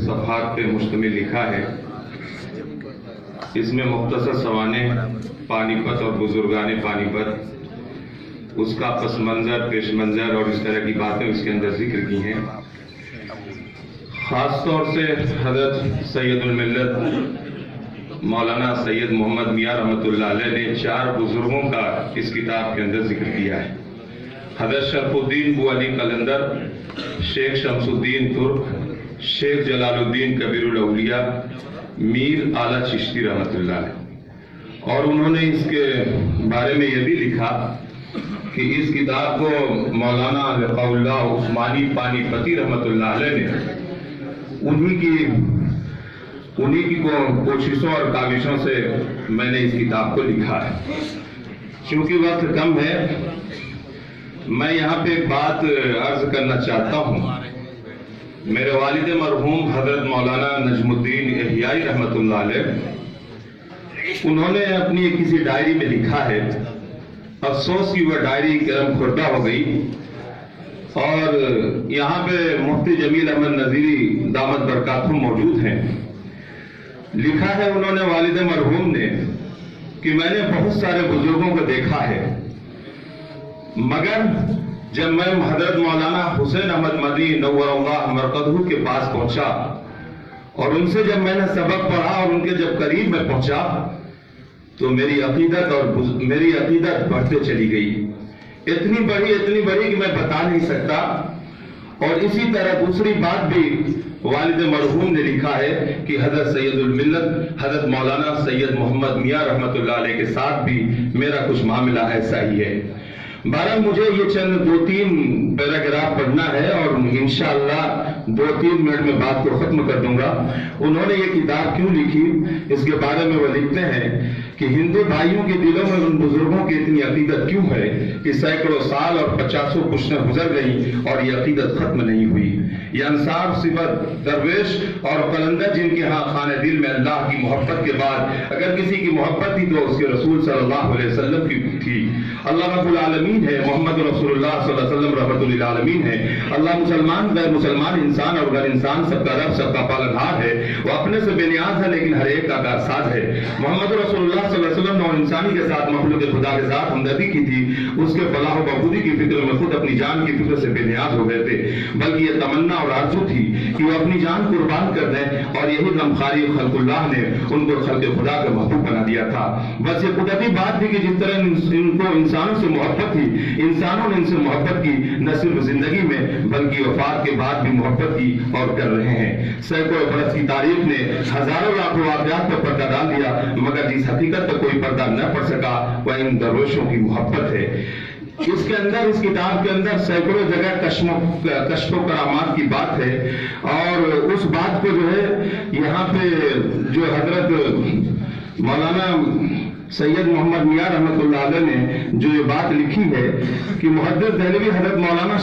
صفحات پہ مشتمل لکھا ہے۔ اس میں مختصر سوانح پانی پت اور بزرگان پانی پت، اس کا پس منظر، پیش منظر اور اس طرح کی باتیں اس کے اندر ذکر کی ہیں۔ خاص طور سے حضرت سید الملت مولانا سید محمد میاں رحمۃ اللہ علیہ نے 4 بزرگوں کا اس کتاب کے اندر ذکر کیا ہے۔ حضرت شرف الدین بو علی قلندر، شیخ شمس الدین ترک، شیخ جلال الدین کبیر الاولیاء، میر اعلیٰ چشتی رحمۃ اللہ علیہ۔ اور انہوں نے اس کے بارے میں یہ بھی لکھا کہ اس کتاب کو مولانا لقاء اللہ عثمانی پانی پتی رحمۃ اللہ علیہ نے انہی کی کوششوں اور کاوشوں سے میں نے اس کتاب کو لکھا ہے۔ چونکہ وقت کم ہے، میں یہاں پہ ایک بات عرض کرنا چاہتا ہوں۔ میرے والد مرحوم حضرت مولانا نجم الدین احیائی رحمۃ اللہ علیہ، انہوں نے اپنی کسی ڈائری میں لکھا ہے، افسوس کی وہ ڈائری کرم خوردہ ہو گئی، اور یہاں پہ مفتی جمیل احمد نذیری دامت برکاتہم موجود ہیں۔ لکھا ہے انہوں نے، والد مرحوم نے، کہ میں نے بہت سارے بزرگوں کو دیکھا ہے، مگر جب میں حضرت مولانا حسین احمد مدنی نور اللہ مرقدہ کے پاس پہنچا اور ان سے جب میں نے سبق پڑھا اور ان کے جب قریب میں پہنچا تو میری عقیدت بڑھتے چلی گئی، اتنی بڑی کہ میں بتا نہیں سکتا۔ اور اسی طرح دوسری بات بھی والد مرحوم نے لکھا ہے کہ حضرت سید الملت حضرت مولانا سید محمد میاں رحمۃ اللہ علیہ کے ساتھ بھی میرا کچھ معاملہ ایسا ہی ہے۔ بہرحال مجھے یہ چند 2-3 پیراگراف پڑھنا ہے اور انشاءاللہ 2-3 منٹ میں بات کو ختم کر دوں گا۔ انہوں نے یہ کتاب کیوں لکھی، اس کے بارے میں وہ لکھتے ہیں کہ ہندو بھائیوں کے دلوں میں ان بزرگوں کی اتنی عقیدت کیوں ہے کہ سینکڑوں سال اور 50 پشتیں گزر گئیں اور یہ عقیدت ختم نہیں ہوئی۔ یہ انصار صفت درویش اور قلندر جن کے ہاں خانہ دل میں اللہ کی محبت کے بعد اگر کسی کی محبت تھی تو اس کے رسول صلی اللہ علیہ وسلم کی تھی۔ اللہ رب العالمین ہے، محمد رسول اللہ صلی اللہ علیہ وسلم رحمت للعالمین ہے۔ اللہ مسلمان غیر مسلمان انسان اور غیر انسان سب کا رب، سب کا پالنہار ہے۔ وہ اپنے سے بے نیاز ہے لیکن ہر ایک کا کارساز ہے۔ محمد رسول اللہ صلی اللہ علیہ وسلم نے انسانی کے ساتھ، مخلوق خدا کے ساتھ ہمدردی کی تھی، اس کے فلاح و بہبودی کی فکر میں خود اپنی جان کی فکر سے بے نیاز ہو گئے تھے، بلکہ یہ تمنا اور آرزو تھی کہ وہ اپنی جان قربان کر دیں، اور یہی غمخواری خلق اللہ نے ان کو خلق خدا کا محبوب بنا دیا تھا۔ بس یہ قدرتی بات تھی کہ جس طرح ان کو انسانوں سے محبت تھی، انسانوں نے ان سے محبت کی، نہ صرف زندگی میں بلکہ وفات کے بعد بھی محبت کی اور کر رہے ہیں۔ سینکڑوں برس کی تاریخ نے ہزاروں لاکھوں واقعات پر پردہ ڈال دیا، مگر جس حقیقت پر کوئی پردہ نہ پڑ سکا وہ ان درویشوں کی محبت ہے۔ اس کے اندر، اس کتاب کے اندر سینکڑوں جگہ کشف و کرامات کی بات ہے، اور اس بات کو جو ہے یہاں پہ جو حضرت مولانا سید محمد میاں رحمۃ اللہ علیہ نے جو یہ بات لکھی ہے کہ محدث دہلوی حضرت مولانا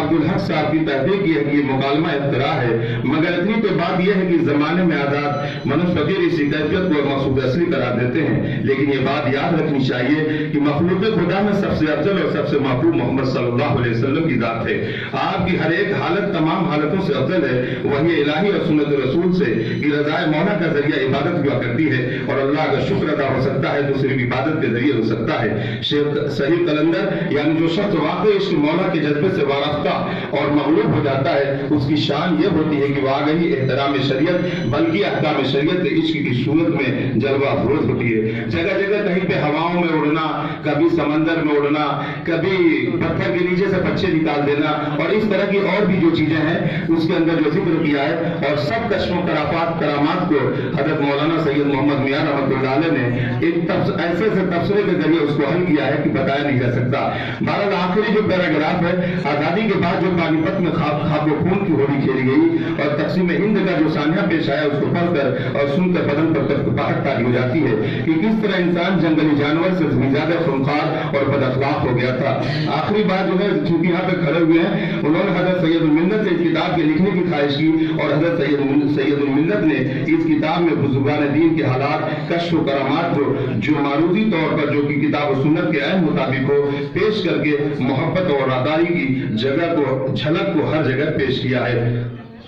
عبدالحق صاحب کی تحقیق کی ہے کہ یہ مکالمہ اختراع ہے، مگر اتنی تو بات یہ ہے کہ زمانے میں آزاد منوج فقیر اسی کیفیت کو مقصود اصلی قرار دیتے ہیں، لیکن یہ بات یاد رکھنی چاہیے کہ مخلوق خدا میں سب سے افضل اور سب سے محبوب محمد صلی اللہ علیہ وسلم کی ذات ہے۔ آپ کی ہر ایک حالت تمام حالتوں سے افضل ہے، وہی الہی اور سنت رسول سے کہ رضائے مولا کا ذریعہ عبادت ہوا کرتی ہے، اور اللہ کا شکر ادا ہو سکتا ہے تو صرف عبادت کے ذریعے ہو سکتا ہے۔ شیخ صحیح قلندر یعنی جو شخص واقعی عشق مولا کے جذبے سے وابستہ اور مغلوب ہو جاتا ہے، اس کی شان یہ ہوتی ہے کہ وہ آگہی احترام شریعت بلکہ احکام شریعت کے عشق کی صورت میں جلوہ افروز ہوتی ہے۔ جگہ جگہ کہیں پہ ہواؤں میں اڑنا، کبھی سمندر میں اڑنا، کبھی پتھر کے نیچے سے بچے نکال دینا، اور اس طرح کی اور بھی جو چیزیں ہیں اس کے اندر جو ذکر کیا ہے، اور سب کشف و کرامات کو حضرت مولانا سید محمد میاں رحمۃ اللہ علیہ نے ایک ایسے سے تبصرے کے ذریعے اس کو حل کیا ہے کہ بتایا نہیں جا سکتا۔ بہرحال آخری جو پیراگراف ہے، آزادی کے بعد جو پانی پت میں خاک و خون کی ہولی کھیلی گئی اور تقسیم ہند کا جو سانحہ پیش آیا، اس کو پڑھ کر اور سن کر بدن پر کپکپاہٹ تاری ہو جاتی ہے کہ کس طرح انسان جنگلی جانور سے زیادہ خونخوار اور بد اخلاق ہو گیا تھا۔ آخری بات جو ہے، چونکہ یہاں پہ کھڑے ہوئے ہیں، انہوں نے حضرت سید الملت سے اس کتاب کے لکھنے کی خواہش کی، اور حضرت سید الملت نے اس کتاب میں بزرگان دین کے حالات، کشف و کرامات جو معروضی طور پر جو کہ کتاب و سنت کے عین مطابق ہو پیش کر کے محبت اور راداری کی جگہ کو، جھلک کو ہر جگہ پیش کیا ہے۔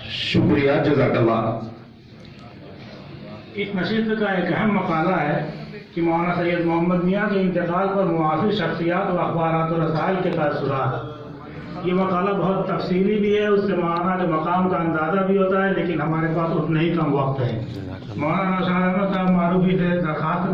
شکریہ، جزاک اللہ۔ اس نشست کا ایک اہم مقالہ ہے کہ مولانا سید محمد میاں کے انتقال پر معاصر شخصیات و اخبارات و رسائل کے تاثرات۔ یہ مقالہ بہت تفصیلی بھی ہے، اس سے مولانا کے مقام کا اندازہ بھی ہوتا ہے، لیکن ہمارے پاس اتنا ہی کم وقت ہے۔ مولانا شاہ احمد صاحب معروفی سے درخواست